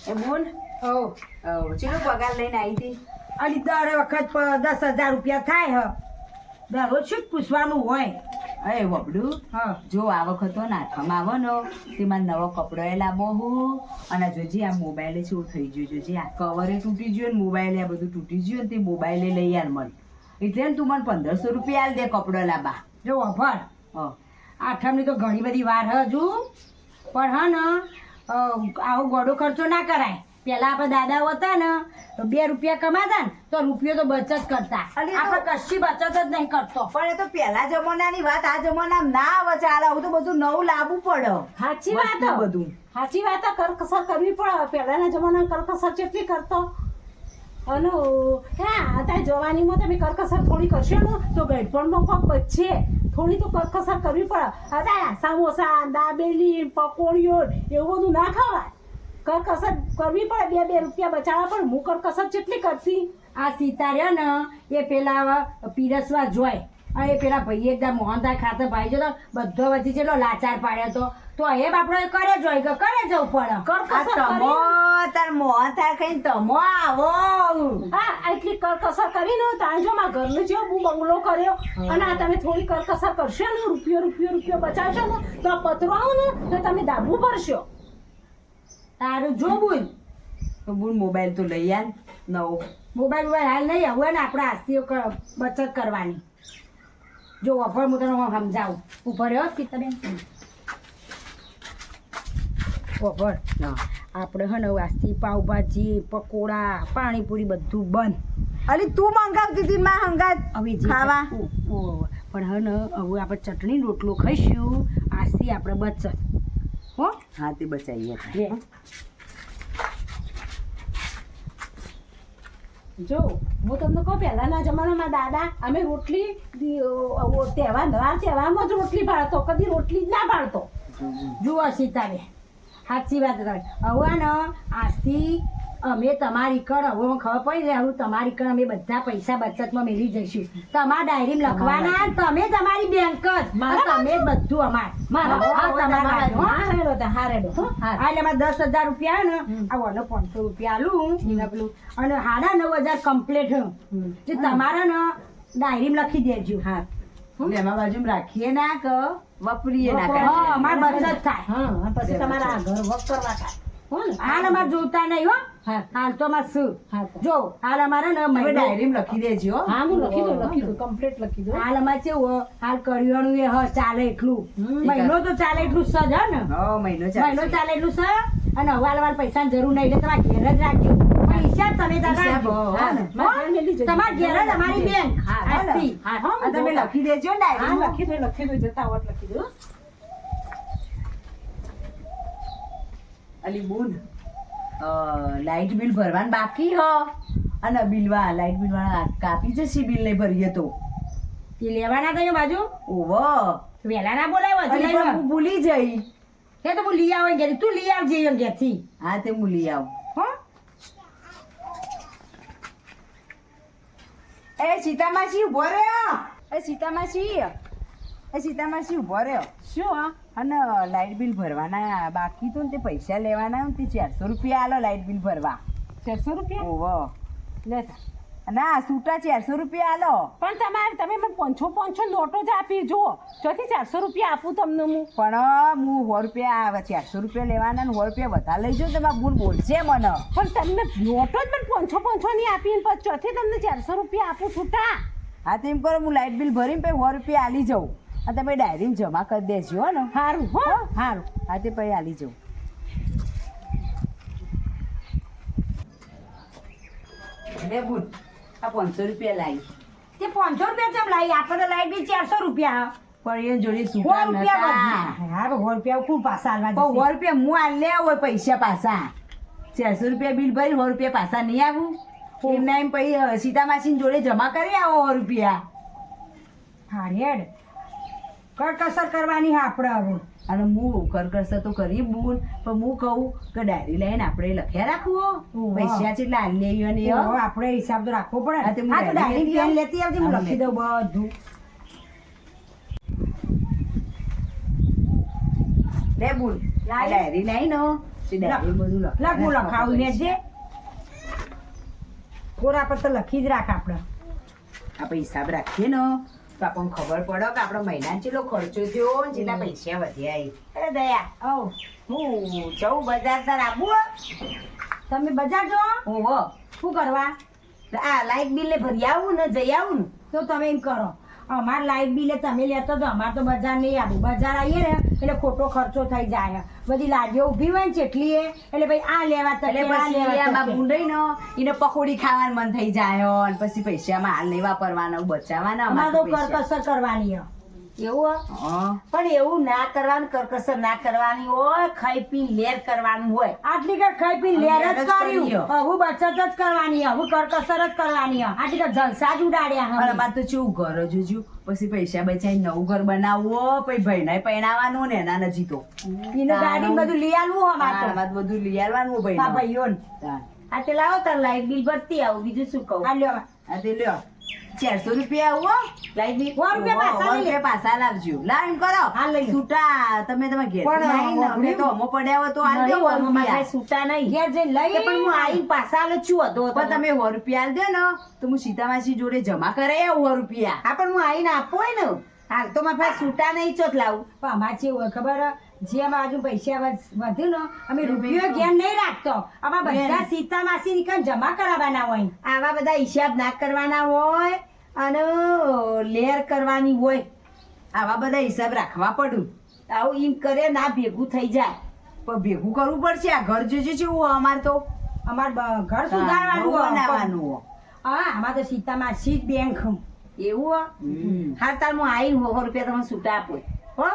એ બોલ ચેલો પગાર લઈને આવી હતી અલી દર વખત 10,000 રૂપિયા થાય દરરોજ શું પૂછવાનું હોય અરે વબડું જો આ વખત નાથમાં આવો ને તેમાં નવો કપડો એ લાવો હું અને જોજે આ મોબાઈલે શું થઈ ગયું જોજે આ કવરે તૂટી ગયું ને મોબાઈલે આ બધું તૂટી ગયું ને તે મોબાઈલે લઈ આલ મન એટલે ને તું મને 1500 રૂપિયા આલ દે કપડો લાવવા જો વફર આઠમની તો ઘણી બધી વાર હજુ પણ ને આવો ગોડો ખર્ચો ના કરાય પેલા આપણે દાદાઓ હતા ને તો 2 રૂપિયા કમાતા ને તો રૂપિયો તો બચત કરતા આપણે કશી બચત જ નહીં કરતો પણ એ તો પેલા જમાનાની વાત આ જમાનામાં ના આવે ચાલે આવું તો બધું નવું લાવવું પડે સાચી વાત બધું સાચી વાત કરકસર કરવી પડે પહેલાના જમાનામાં કરકસર કેટલી કરતો અને અત્યારે જવાનીમાં તમે કરકસર થોડી કરશો ને તો ગઢપણમાં કોક બચશે થોડી તો કરકસર કરવી પડે અત્યારે સમોસા દાબેલી પકોડીઓ એવું બધું ના ખવાય કરકસર કરવી પડે 2 રૂપિયા બચાવવા પણ હું કરકસર કેટલી કરતી આ સીતા રહ્યો ને એ પેલા પીરસવા જોય અને એ પેલા ભાઈ એકદમ મોહનદાર ખાતર ભાઈ જો બધો વચ્ચે ચેલો લાચાર પાડ્યો તો એ આપણે કરે જોઈ કે કરે જવું પડે તમો તાર મોં તાર કઈ તમો આવો હા એટલી કરકસર કરીને તાર જો મારા ઘરનો જેવો હું બંગલો કર્યો અને આ તમે થોડી કરકસર કરશો ને રૂપિયો બચાવશો ને તો આ પતરો આવો ને તો તમે દાબવું પડશો તારું જો બોલ તો બોલ મોબાઈલ તો લઈ આલ નવો મોબાઈલ હાલ નહીં હવે ને આપણે આસ્તીઓ બચત કરવાની જો વફર હું તને સમજાવું ઉપર રહ્યો સીતાબેન વફર આપણે હે ને આસ્તી પાવભાજી પકોડા પાણીપુરી બધું બંધ અલી તું મંગાવતી હતી માં હંગાત હવે ખાવા પણ હે ને હવે આપણે ચટણી રોટલો ખાઈશું આસ્તી આપણે બચત હો હા તે બચાવીએ જો હું તમને કહું પહેલાના જમાનામાં દાદા અમે રોટલી તહેવારમાં જ રોટલી ભાળતો કદી રોટલી જ ના ભાળતો જુઓ સીતાબેન સાચી વાત કરે હવે ને આજથી અમે તમારી કણ હવે ખબર પડી ને હવે તમારી કણ અમે બધા પૈસા બચતમાં મેળવી જઈશું તમારા ડાયરીમાં લખવાના તમે તમારી બેંક જ તમે જ બધું અમારે 10,000 રૂપિયા ને આ 500 રૂપિયા આલું પેલું અને 9,500 કમ્પ્લીટ જે તમારે ને ડાયરીમાં લખી દેજો હા એમાં બાજુ રાખીએ ના કે વપરીએ ના કરે અમારે બચત થાય હા પછી તમારા આ ઘર વક કરવા થાય હાલ અમારે જોતા નહીં હો હાલ તો અમારે શું જો હાલ અમારે ને ડાયરીમાં લખી દેજો હા હું લખી દઉં કમ્પ્લીટ લખી દઉં હાલ અમારે કેવું હાલ કરિયાણું એ ચાલે એટલું મહિનો તો ચાલે એટલું સજ હે ને મહિનો ચાલે એટલું સજ અને હવાલ પૈસા જરૂર નહીં એટલે તમારે ઘેર જ રાખજો હિસાબ તમે તમારા ઘેર જ અમારી બેંક તમે લખી દેજો ડાયરી લખી દઉં જતા આવત લખી દઉં અલી બુન લાઇટ બિલ ભરવાનું બાકી હ અને લાઇટ બિલ વાળા કાપી જશે બિલ નહીં ભરીએ તો એ લેવાના કયો બાજુ ઓવો વેલા ના બોલાય હું ભૂલી જઈ કે તો હું લઈ આવું ઘેર તું લઈ આવજે ઘેરથી હા તે હું લઈ આવું હો એ સીતામાસી ઉભો રહ્યો સીતામાસી ઉભો રહ્યો શું અને લાઇટ બિલ ભરવાના બાકી તો ને તે પૈસા લેવાના તે 400 રૂપિયા આલો લાઇટ બિલ ભરવા 400 રૂપિયા ઓવો લેતા ના છૂટા 400 રૂપિયા આલો પણ તમે મને 500 નોટો જ આપી જુઓ ચોથી 400 રૂપિયા આપું તમને હું પણ હું 100 રૂપિયા આવે 400 રૂપિયા લેવાના ને 100 રૂપિયા વધારે લઈ જાઉં તમારા બુન બોલશે મને પણ તમને નોટો જ મને 500 ની આપી પછી ચોથી તમને 400 રૂપિયા આપું છૂટા હા તો એમ કરો હું લાઇટ બિલ ભરીને પછી 100 રૂપિયા આલી જાઉં અને તમે ડાયરીમાં જમા કરી દેજો હો ને સારું હો સારું હા તે પછી આલી જાઉં લે બુન આ 500 રૂપિયા લાવી તે 500 રૂપિયા કેમ લાવી આપણે લાઈટ બિલ 400 રૂપિયા પણ એ જોડે 100 રૂપિયા હા 100 રૂપિયા ખૂબ પાછા આલવા 100 રૂપિયા હું આ લે હોય પૈસા પાછા 400 રૂપિયા બિલ ભરી 100 રૂપિયા પાછા નહીં આવું એમના એમ પછી સીતામાસીની જોડે જમા કરી આવો 100 રૂપિયા હા રેડ કરકસર કરવાની હા આપણે હવે અને હું કરકસર તો કરી બુન પણ હું કહું કે ડાયરી લઈને આપણે લખ્યા રાખવું પૈસા કેટલા આલી લેવી અને આપણે હિસાબ તો રાખવો પડે હા, તો હું હા તો ડાયરી ડાયરી પેન લેતી આવજે હું લખી દઉં બધું લે બુન ડાયરી લઈ નો તે ડાયરી બધું લખ હું લખાવું ને જે કોરા પર તો લખી જ રાખ આપણે આપણે હિસાબ રાખીએ ને તો આપણને ખબર પડે કે આપણો મહિના કેટલો ખર્ચો થયો ને જેટલા પૈસા વધ્યા એ. અરે દયા ઓ હું જઉં બજાર તાર આવું તમે બજાર જો ઓહો શું કરવા આ લાઈટ બિલે ભરી આવું ને જઈ આવું ને તો તમે એમ કરો અમાર લાઈટ બિલે તમે લેતો તો અમાર તો બજાર નહીં આવું બજાર આવીએ ને એટલે ખોટો ખર્ચો થઈ જાય બધી લાડીઓ ઊભી હોય ને ચેટલી એટલે ભાઈ આ લેવા તકે એટલે પછી આમાં બુંડાઈ ને એને પકોડી ખાવાનું મન થઈ જાય અને પછી પૈસામાં હાલ નહીં વાપરવાના બચાવવાના અમાર તો અમારે પૈસા. કરકસર કરવાની હે. એવું હા. પણ એવું ના કરવાનું કરકસર ના કરવાની હોય ખાઈ પી લેર કરવાનું હોય આટલી કર ખાઈ પી લેર જ લેર જ કર્યું કર્યું. હવે બચત જ કરવાની હવે કરકસર જ કરવાની આટલી કર જલસા જ ઉડાડ્યા અને હવે અમારે તો કેવું ઘર જોજો પછી પૈસા બચાવી નવું ઘર બનાવવો પછી ભાઈને પહેણાવવાનું ને એના નજી તો એને ગાડી બધું લઈ આલવું અમાર તો અમારે બધું લઈ આવવાનું હા ભાઈ ભાઈઓને આ તે લાવો તાર લાઈટ બિલ ભરતી આવું બીજું શું કહું આ લ્યો આ તે લ્યો 400 રૂપિયા આવો લાઈટ બિલ 100 રૂપિયા પાછા લઈ લે. પાછા લાવજો લાઈન કરો હા, લઈ લો. છૂટા તમે ઘેર પણ અમે તો અમો પડ્યા હોય તો આલ નહીં, દેવો આમાં મારે છૂટા નહીં ઘેર જઈને લઈ કે પણ હું આઈને પાછા આલે છું હતો પણ તમે 100 રૂપિયા આલ દે ને તો હું સીતામાસી જોડે જમા કરાય 100 રૂપિયા હા પણ હું આઈને આપો હોય ને હાલ તો મારા પાસે છૂટા નહીં ચોત લાવું પણ અમારે કેવું હોય ખબર હે? જે અમારા બાજુ પૈસા વધ્યું ને અમે રૂપિયો ઘેર નહીં રાખતો અમારા બધા સીતા માસી નીકળ જમા કરાવવાના હોય આવા બધા હિસાબ ના કરવાના હોય અને લેર કરવાની હોય આવા બધા હિસાબ રાખવા પડું આવું એમ કરે ના ભેગું થઈ જાય પણ ભેગું કરવું પડશે આ ઘર જોજે કેવું હોય અમારે તો અમાર ઘર સુધારવાનું હોય. બનાવવાનું હોય. હા અમારે તો સીતા માસી જ બેંક એવું હો? હા તાર હું આઈને 100 રૂપિયા તમને છૂટા આપો હો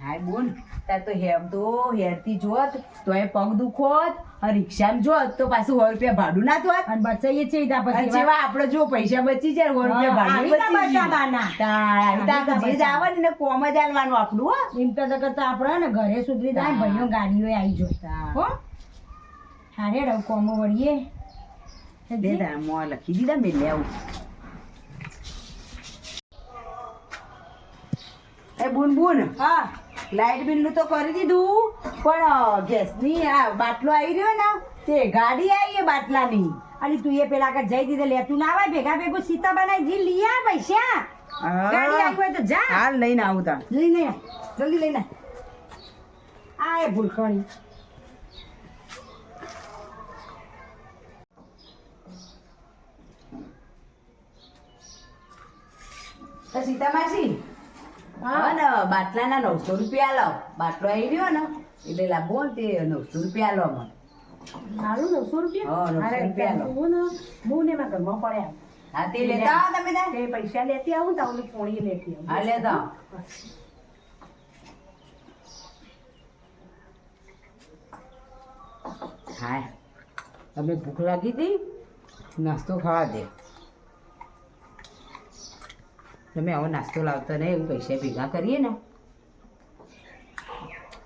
હાય બોલ તાર તો હેરતી જોત તો એ પગ દુખોત અને રિક્ષામાં જોત તો પાછું 100 રૂપિયા ભાડું ના થોત અને બચાઈએ છે ત્યાં અને પછી જેવા આપણે જો પૈસા બચી જાય 100 રૂપિયા ભાડું આવી બચી રીતના જાય. બચાવવાના. તાળ, આવી રીતના આવી જે જ રીતના આવે ને એને કોમ જ આલવાનું આપણું હો. એમ તો કરતા આપણે ને ઘરે સુધરી જાય ભાઈઓ ગાડીઓ આવી જોતા હા. હો હારે રવ કોમો વળીએ દે તાર મોં લખી દીધા મેં લેવું એ બુન બુન હા લાઈટ બિલ નું તો કરી દીધું પણ ગેસની આ બાટલો આવી રહ્યો ને તે ગાડી આવી એ બાટલાની અને તું એ પેલા આગળ જઈ દીધે લેતું ના આવે ભેગા ભેગું સીતા બનાવી જી લઈ આ પૈસા ગાડી આવી હોય તો જા હાલ લઈને આવું તાર લઈને આય. જલ્દી લઈને આય. આ એ ભૂલખણી તો સીતામાસી હા ને બાટલાના 900 રૂપિયા લો બાટલો આવી રહ્યો ને એટલે લાવો ને તે 900 રૂપિયા લો મને મારું 900 રૂપિયા હા, 900 અરે, રૂપિયા લો. હું ને એમાં ઘરમાં પડ્યા હા તે લેતા આવો તમે તાર તે પૈસા લેતી આવું ને તો ઓલી પોણી લેતી આવું હા લેતા આવો. હા તમે ભૂખ લાગી હતી નાસ્તો ખાવા દે તમે આવો નાસ્તો લાવતા નહીં એવું પૈસા ભેગા કરીએ ને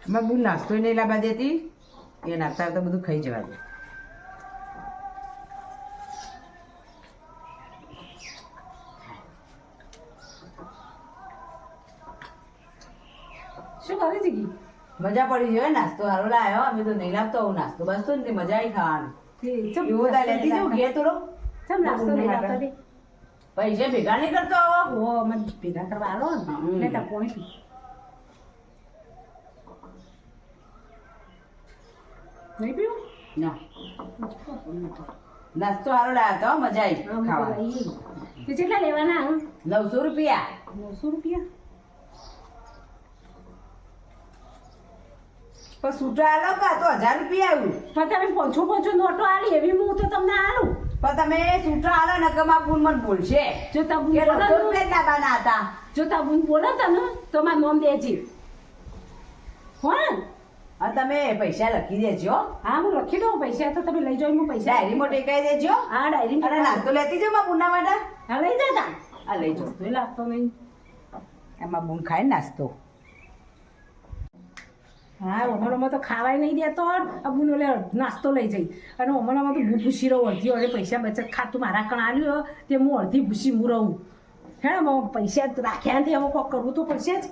મેં બહુ નાસ્તો નહીં લાવવા દેતી એ નાસ્તા તો બધું ખાઈ જવા દે શું કરે છે કી મજા પડી જાય નાસ્તો સારો લાવ્યો અમે તો નહીં લાવતો આવું નાસ્તો બસતો ને તે મજા આવી ખાવાનું એવું તાર લેતી જાઉં ઘેર થોડો ચમ નાસ્તો નહીં લાવતા તે? પૈસા ભેગા નહીં કરતો આવો ઓ મને ભેગા કરવા આલો ને લેતા પોણી પી નહીં પીવું ના નાસ્તો સારો લાવ્યો તો મજા આવી હા, હું તો ખાવા લઈ આઈ. તે કેટલા લેવાના 900 રૂપિયા 900 રૂપિયા પણ સૂટા આલો કા તો 1000 રૂપિયા આવ્યું પણ તમે પોંચો નોટો આલી એવી હું તો તમને આલું પણ તમે સૂટા આલો ને કે મારા બુન મને બોલશે જો તા બુન કે બોલો 900 રૂપિયા જ લાવવાના હતા જો તા બુન બોલો તને તો મારું નામ દેજે હો ને હા તમે પૈસા લખી દેજો હા હું લખી દઉં પૈસા તો તમે લઈ જાઓ હું પૈસા ડાયરીમાં ટેકાઈ દેજો હા ડાયરી અને નાસ્તો લેતી જાઓ મારા બુનના માટે હા લઈ જતા આ લઈ જાઓ તો લાગતો નહીં એમાં બુન ખાય ને નાસ્તો હા અમારામાં તો ખાવાય નહીં દેતો આ બુન ઓલે નાસ્તો લઈ જઈ અને અમારામાં તો હું ભૂસી રહું અડધી અડધી પૈસા બચત ખાતું મારા કણ આલ્યું તે હું અડધી ભૂસી હું રહું હે ને પૈસા રાખ્યા નથી હવે કોક કરવું તો પડશે જ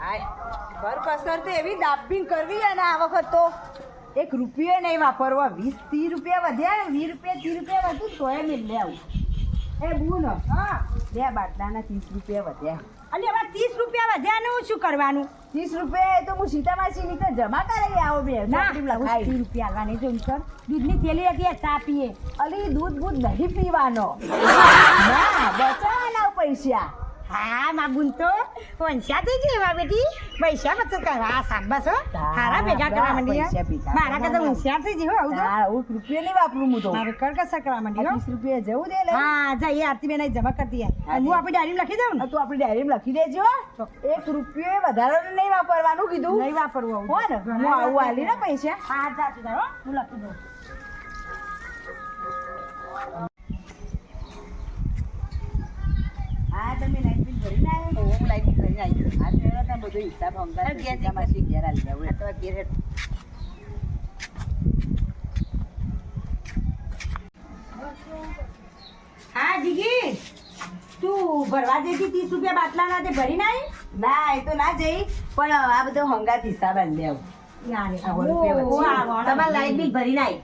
હાય ઘર કસર તો એવી દાબીન કરવી અને આ વખત તો 1 રૂપિયો નહીં વાપરવા 20-30 રૂપિયા વધ્યા ને 20 રૂપિયા 30 રૂપિયા વધુ તોય મિલ લે આવું એ બુન હા બે બાટલાના 30 રૂપિયા વધ્યા અલી હવે 30 રૂપિયા વધ્યાનું શું કરવાનું 30 રૂપિયા એ તો હું સીતામાસી ની તો જમા કરાવી આવો બે ના ચોપડીમાં 30 લખાઈ રૂપિયા આવવાની જો સર દૂધની થેલી હતી એ ચા પીએ અલી દૂધ બૂધ નહીં પીવાનો ના બચાવવાના પૈસા હા મા બુન તો પૈસા થઈ જેવા બેટી પૈસા બચત કરવા આ શાબાશ હો હારા ભેગા કરવા માંડી પૈસા ભેગા મારા કરતા હોશિયાર થઈ જેવો આવું તો હા 1 રૂપિયો નહીં વાપરું હું તો મારે કરકસર કરવા માંડી હો 30 રૂપિયા જવું દે લે હા જઈએ આરતી બેન જમા કરતી હા, હું આપણી ડાયરીમાં લખી દઉં ને તું આપણી ડાયરીમાં લખી દેજો 1 રૂપિયો વધારાનું નહીં વાપરવાનું કીધું નહીં વાપરવું હો ને હું આવું આલી ને પૈસા હા સાચું તારો હું લખી દઉં હા તમે લાઈટ બિલ ભરીને આવ્યો હું લાઈટ બિલ ભરીને આવી હા તો તમે બધો હિસાબ હંગાત સીતામાસી ઘેર આલી જાવ તો ઘેર હેઠ. હા જીગી તું ભરવા દેતી 30 રૂપિયા બાટલાના તે ભરી ના ના એ તો ના જઈ પણ આ બધો હંગાત હિસાબ આલી આવું આવી આ રૂપિયા વચ્ચે. તમારે લાઈટ બિલ ભરીને આવી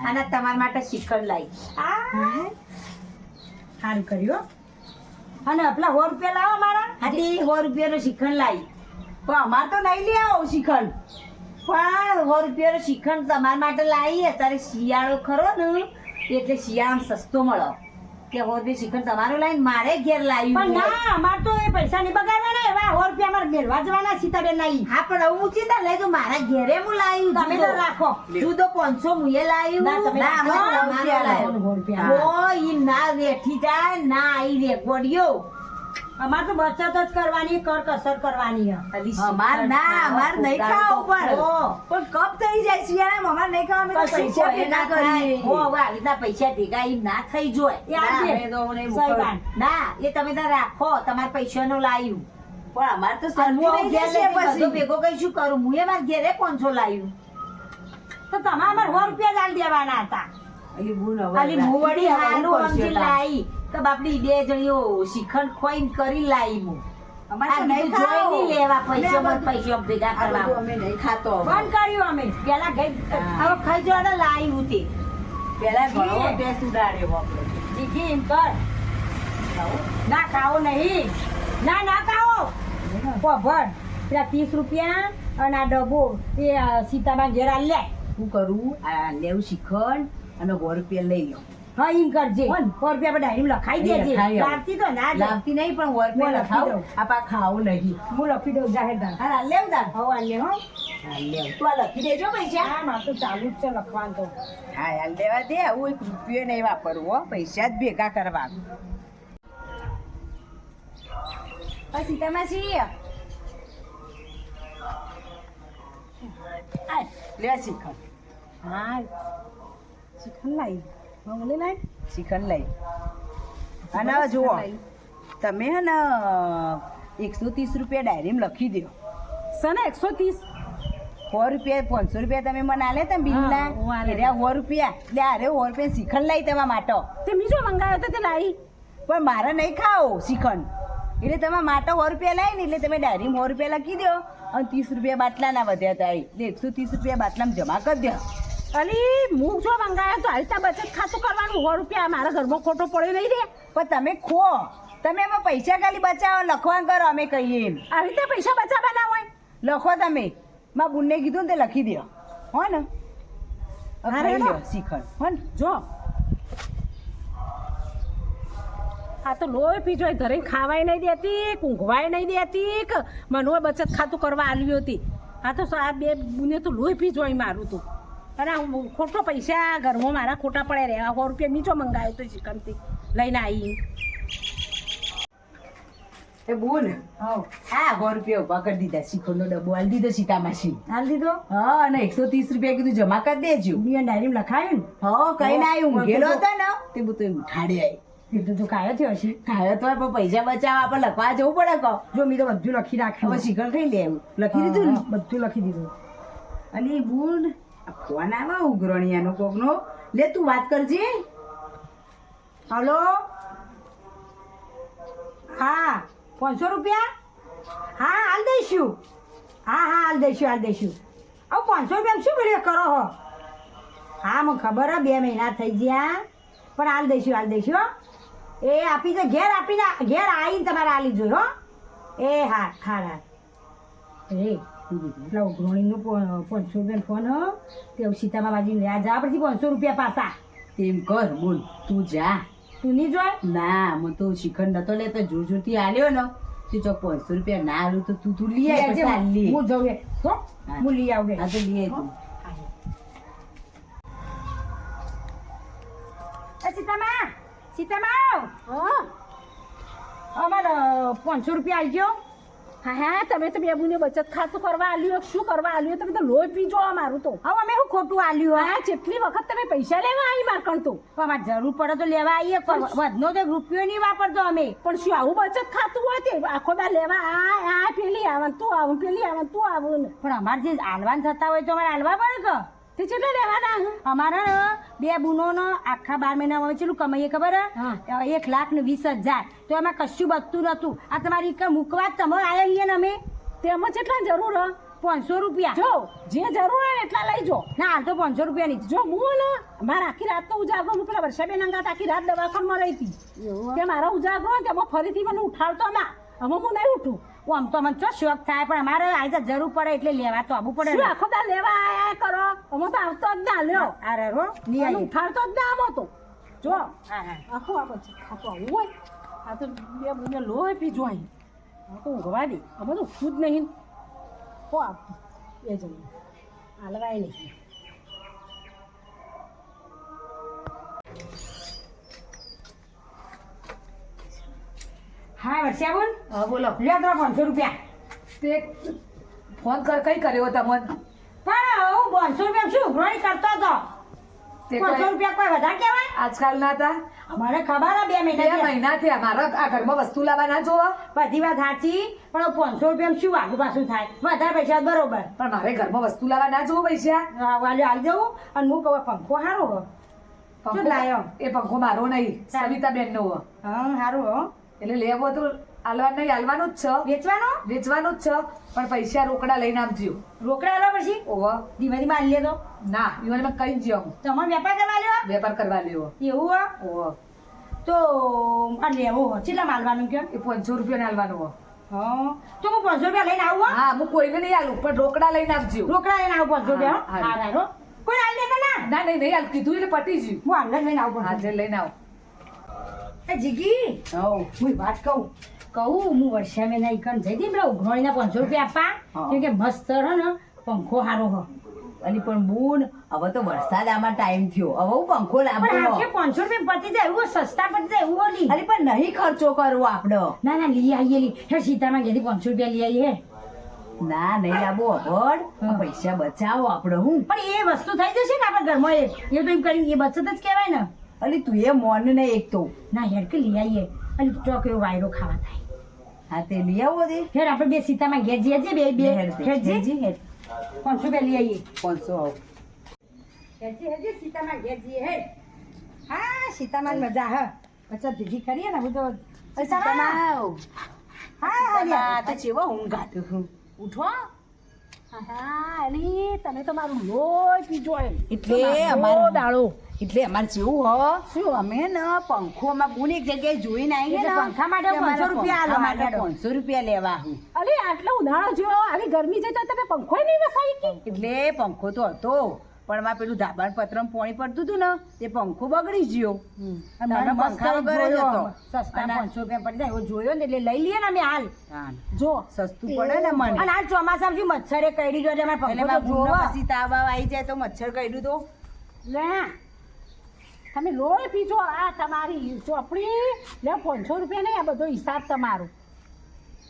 અને તમારા માટે શ્રીખંડ લાવી સારું કર્યું અને પેલા 100 રૂપિયા લાવો મારા હાથી 100 રૂપિયાનો શ્રીખંડ લાવી પણ અમારે તો નહીં લઈ આવો શ્રીખંડ પણ 100 રૂપિયાનો શ્રીખંડ તમારા માટે લાવી અત્યારે શિયાળો ખરો ને એટલે શિયાળામાં સસ્તો મળે કે 100 રૂપિયા શ્રીખંડ તમારું લાવીને મારે ઘેર પણ લાવ્યું ના અમાર તો એ પૈસા નહીં બગાડવાના એવા 100 રૂપિયા અમારે મેળવા જવાના સીતાબેન નહીં હા પણ હવે હું ચિંતા લઈ તો મારા ઘેરે હું લાવ્યું તમે તો રાખો તું તો 500 મુએ લાવ્યું ના, તમે ના, રાખો. અમારે 100 રૂપિયા લાવ્યું. ઓ, ઈ ના વેઠી જાય ના ઈ રેકોર્ડિયો અમાર તો બચત જ કરવાની કર કસર કરવાની અમાર ના અમાર નહીં ખાવું પણ કપ થઈ જાય શિયાળામાં અમાર નહીં ખાવા અમે તો પૈસા ભેગા કરીએ હો હવે આવી રીતના પૈસા ભેગા ઈ ના થઈ જોય યાદ ના, દે. અમે તો નહીં સહી મોકલ. વાત. ના એ તમે તાર રાખો તમારા પૈસાનું લાવ્યું પણ અમાર તો અને સરખું હું નહીં ઘેર જશે લઈને પછી બધું ભેગો કઈ શું કરું હું મારા ઘેરે 500 લાવ્યું તો તમારે અમારે 100 રૂપિયા જ આલી દેવાના હતા અલી હું વળી હાલું સમજી લાવી કે બાપડી બે જણીઓ શ્રીખંડ ખોઈને કરી લાવી હું અમારે તો આ નહીં બીજું જોઈ ખાવું. નહીં લેવા અમે આ બધું- પૈસા ભેગા કરવા અમે નહીં ખાતો બંધ કર્યું અમે પેલા ગઈ હવે ખાઈ જોડે લાવ્યું તે પેલા ઘણો જી. ટેસ્ટ ઉડાડ્યો આપણે જીગી એમ કર ના ખાઓ નહીં ના ના ખાઓ ભર પેલા 30 રૂપિયા અને આ ડબ્બો એ સીતાબા ઘેર આલી લે શું કરું આ લેવું શ્રીખંડ અને 100 રૂપિયા લઈ લો હા એમ કરજે બોલ. 100 રૂપિયા આપણે ડાયરીમાં લખાઈ દેજે લખાઈ આવું. લાગતી તો ના જ. લાવતી નહીં પણ 100 હું રૂપિયા લખી લખાવ દઉં. આપા ખાવું નહીં હું લખી દઉં જાહેરદાર હા લેવ દાન હવે આલે હો હા લેવ તું આ લખી દેજો પૈસા હા મારે તો ચાલુ જ છે લખવાનું તો હા હાલ દેવા દે હું 1 રૂપિયો નહીં વાપરવું હો પૈસા જ ભેગા કરવા સીતામાસી લે શ્રીખંડ હા શીખન લાવી મંગલી લાવી શ્રીખંડ લઈ અને હવે જુઓ તમે હે ને 130 રૂપિયા ડાયરીમાં લખી દો સને 130 100 રૂપિયા 500 રૂપિયા તમે મને આલે તમે બિલના હા, હું આલે. એટલે 100 રૂપિયા એટલે અરે 100 રૂપિયા શ્રીખંડ લઈ તમારા માટે તે બીજો મંગાવ્યો તો તે લાવી પણ મારે નહીં ખાઓ શ્રીખંડ એટલે તમે માટે 100 રૂપિયા લાવી ને એટલે તમે ડાયરીમાં 100 રૂપિયા લખી દો અને 30 રૂપિયા બાટલાના વધ્યા હતા એટલે 130 રૂપિયા બાટલામાં જમા કરી દો અલી હું જો મંગાવ્યો તો આવી રીતે બચત ખાતું કરવાનું 100 રૂપિયા મારા ઘરમાં ખોટો પડ્યો નહીં રે પણ તમે ખો તમે એમાં પૈસા ખાલી બચાવો લખવા કરો અમે કહીએ એમ આવી રીતે પૈસા બચાવવાના હોય લખો તમે મારા બુનને કીધું ને તે લખી દો હો ને હવે હા, ખાઈ રેડો. લ્યો શ્રીખંડ હો ને જો આ તો લોહી પીજો ઘરે ખાવાય નહીં દેતી ઊંઘવાય નહીં દેતી કે મને બચત ખાતું કરવા આવ્યું હતી આ તો આ બે બુને તો લોહી પીજો મારું તું અને આ ખોટો પૈસા ઘરમાં મારા ખોટા પડ્યા રહ્યા 100 રૂપિયા બીજો મંગાવ્યો તો ચિકનથી લઈને આવી એ બોલ હવ હા 100 રૂપિયા ઉભા કરી દીધા શ્રીખંડનો ડબ્બો આલી દીધો સીતામાસી હાલ દીધો હા અને 130 રૂપિયા કીધું જમા કરી દેજો બીજા ડાયરીમાં લખાયું હા કઈ ના આવ્યું હો, ઊંઘેલો બધું. હતો ને તે બધું ઉઠાડી આવી ને એ તો કાયો થયો છે ખાયો તો પણ પૈસા બચાવવા આપણે લખવા જવું પડે કહો જો મેં તો બધું લખી રાખ્યું હવે શ્રીખંડ ખાઈ લે એવું લખી દીધું ને હા, બધું લખી દીધું અને એ બોલ આ ફોન આવે ઉઘરણિયાનો કોકનો લે તું વાત કરજે હલો હા 500 રૂપિયા હા હાલ દઈશું હાલ દઈશું આવું 500 રૂપિયા શું વિડીયો કરો હો હા મને ખબર હે 2 મહિના થઈ ગયા પણ હાલ દઈશું હો એ આપી દે ઘેર આવીને તમારે આલી જોઈ હો એ હા એ પેલા ઉઘરોણીનું 500 રૂપિયા ફોન હો તે સીતામાં બાજુ લ્યા જા પછી 500 રૂપિયા પાછા તેમ કર બોલ તું જા તું નહીં જોય ના હું તો શ્રીખંડ નતો લેતો જોરથી આલ્યો ને તું જો 500 રૂપિયા ના આલું તો તું લઈ આય પછી હાલ લે હું જઉં હો હું લઈ આવું હા તો લઈ આય તું સીતામાં અમારે 500 રૂપિયા આવી ગયો હા તમે તો બેબુને બચત ખાતું કરવા આલ્યું શું કરવા આલ્યું તમે તો લોહી પીજો મારું તો હવે અમે શું ખોટું આલ્યું હા જેટલી વખત તમે પૈસા લેવા આવી માર કણતું પણ અમારે જરૂર પડે તો લેવા આવીએ વધનો તો રૂપિયો નહીં વાપરતો અમે પણ શું આવું બચત ખાતું હોય તે આખો દા લેવા આ પેલી આવન તું આવું પેલી આવન તું આવું પણ અમારે જે હાલવાન થતા હોય તો અમારે હાલવા પડે કે તે કેટલા લેવાના અમારે 2 બુનોનો આખા 12 મહિનામાં ચેટલું કમાઈએ ખબર હે 1,20,000 તો એમાં કશું બચતું નતું આ તમારી મૂકવા જ તમે આવ્યા છીએ ને અમે તેમાં કેટલા જરૂર હ 500 રૂપિયા જો જે જરૂર હોય ને એટલા લઈ જો ના હાલ તો 500 રૂપિયા ની જો હું ને મારા આખી રાત તો ઉજાગરો હું પેલા વર્ષાબેન અંગાત આખી રાત દવાખાનામાં રહી હતી કે મારા ઉજાગરો ને તેમાં ફરીથી મને ઉઠાડતો ના હવે હું નહીં ઉઠું આમ તો મને ચો શોખ થાય પણ અમારે આજે જરૂર પડે એટલે લેવા તો આવવું પડે આખો દા લેવા આયા કરો અમે તો આવતો જ ના લ્યો અરે રો લઈ આવીએ ઉઠાડતો જ ના આમો તો જો હા આખું આ પછી આ તો આવું હોય આ તો બે મને લોહી પીજો અહીં આ તો ઊંઘવા દે અમે તો ખુદ નહીં હો આપ બે જણ હાલવાય નહીં હા વર્ષાબુન હા બોલો લે તો 500 રૂપિયા તે ફોન કઈ કર્યો તમને પણ હું 500 રૂપિયા શું ઉઘરાણી કરતો હતો તે 500 રૂપિયા કોઈ વધારે કહેવાય આજકાલ ના હતા મને ખબર હે 2 મહિના 2 મહિના થયા મારા આ ઘરમાં વસ્તુ લાવવા ના જોવા બધી વાત સાચી પણ 500 રૂપિયા શું આગુ પાછું થાય વધારે પૈસા બરોબર પણ મારે ઘરમાં વસ્તુ લાવવા ના જોવો પૈસા વાલે હાલ જવું અને હું કહું પંખો સારો હો શું લાયો એ પંખો મારો નહીં સવિતા બેન નો હા સારું હો એટલે લેવો તો હાલવા નહીં હાલવાનું જ છે વેચવાનું જ છે પણ પૈસા રોકડા લઈને આપજો રોકડા આલો પછી ઓહો ધીમે ધીમે આલી લેતો ના ઈવન મેં કઈ જ જાઉં તમારે વેપાર કરવા લ્યો વેપાર કરવા લેવો એવું હો ઓહો તો આ લેવો હો કેટલા માલવાનું કેમ એ 500 રૂપિયા હાલવાનું હો હા તો હું 500 રૂપિયા લઈને આવું હો હા હું કોઈને નહીં હાલું પણ રોકડા લઈને આપજો રોકડા લઈને આવું 500 રૂપિયા હા, હા હારો કોઈ આલી દેતો ના ના નહીં હાલ કીધું એટલે પટી ગયું હું આંગણ લઈને આવું હાજર લઈને આવો એ જીગી હવ હું વાત કહું હું વર્ષા મેં કણ જઈ હતી પેલા ઉઘરાણીના 500 રૂપિયા આપવા કેમ કે મસ્ત હે ને પંખો સારો હો અને પણ બૂન હવે તો વરસાદ આમાં ટાઈમ થયો હવે હું પંખો પણ લાવવાનો આખે 500 રૂપિયા પતી જાય એવું સસ્તા પતી જાય એવું ઓલી અરે પણ નહીં ખર્ચો કરવો આપડો ના લઈ આવીએ હે સીતામાં ઘેરથી 500 રૂપિયા લઈ આવીએ ના નહીં લાવો અભડ પૈસા બચાવો આપડે હું પણ એ વસ્તુ થઈ જશે ને આપણા ઘરમાં એ તો એમ કરી એ બચત જ કહેવાય ને અલી તું એ મોન ને એક તો ના હેર કે લઈ આવીએ અને ચોક એવો વાયરો ખાવા થાય હા તે લઈ આવો દે હેર આપણે બે સીતામાં ઘેર જઈએ છીએ બે હેરજી હેર 500 રૂપિયા લઈ આવીએ 500 આવો હેરજી સીતામાં ઘેર જઈએ હે હા સીતામાં મજા હે બચત દીધી કરીએ ને હું તો હા તો ચેવો ઊંઘ આતું ઉઠો હા અલી તમે તો મારું લોહી પીજો એટલે અમારો દાડો એટલે અમારે જેવું હો શું અમે ને પંખોમાં બુન એક જગ્યાએ જોઈને આવી એટલે ગયા પંખા માટે 500 રૂપિયા આલો માટે 500 રૂપિયા લેવા હું અલી આટલો ઉનાળો જેવો આવી ગરમી છે તો તમે પંખોય નહીં વસાવી કે એટલે પંખો તો હતો પણ માં પેલું ધાબાણ પત્રમ પાણી પડતું હતું ને તે પંખો બગડી ગયો અને તમે પંખા વગર જ હતો. સસ્તા 500 રૂપિયા પડી જાય એવો જોયો ને એટલે લઈ લઈએ ને અમે હાલ હા, જો સસ્તું પડે ને મને અને હાલ ચોમાસામાં શું મચ્છરે કરડી ગયો એટલે અમારે એટલે પંખો તો મારા બુનનો જોવો પછી તાવ બાવ આવી જાય તો મચ્છર કરડ્યું તો લે તમે લોહી પીજો આ તમારી ચોપડી લે 500 રૂપિયા નહીં આ બધો હિસાબ તમારો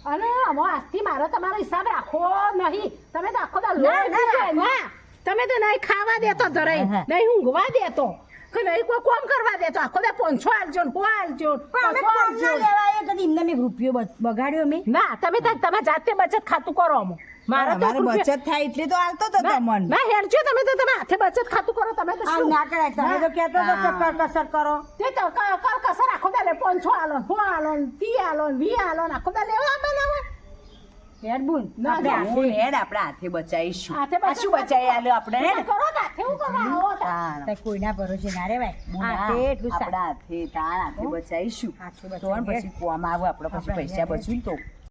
અને અમે આજથી મારો તમારો હિસાબ રાખો નહીં તમે તો આખો દા લોહી પીજો ના તમે તો નહીં ખાવા દેતો ધરાઈ નહીં ઊંઘવા દેતો કે નહીં કોઈ કોમ કરવા દેતો આખો દા 500 આલજો ને 5 આલજો પણ અમે કોમ ના લેવા આવીએ કદી એમને મેં રૂપિયો બગાડ્યો મેં ના તમે તમે જાતે બચત ખાતું કરો અમો મારે તો અમારે બચત થાય એટલે તો હાલતો તો તમને ના હેરજો તમે તો તમે હાથે બચત ખાતું કરો તમે તો આવું શું ના કરાય તમે તો કહેતો હતો કે કર કસર કરો તે તો કર કસર આખો દા લે 500 આલો 100 આલો 30 આલો 20 આલો આખો દા લેવા બનાવે હેડ બુન ના, આપણે ના, હું હાથે હેડ આપણે હાથે બચાવીશું હાથે આ શું બચાવી આલ્યો આપણે હેડ કરો તાથે હું કરવા આવો તા? તાણ. તાય કોઈના ભરોસે ના રેવાય બુના, હાથે એટલું આપણા હાથે તાણ હાથે બચાવીશું હાથે તો બચાવીએ. પછી કોમ આવે આપણે પછી આપણે પૈસા હેડ. બચવું ને તો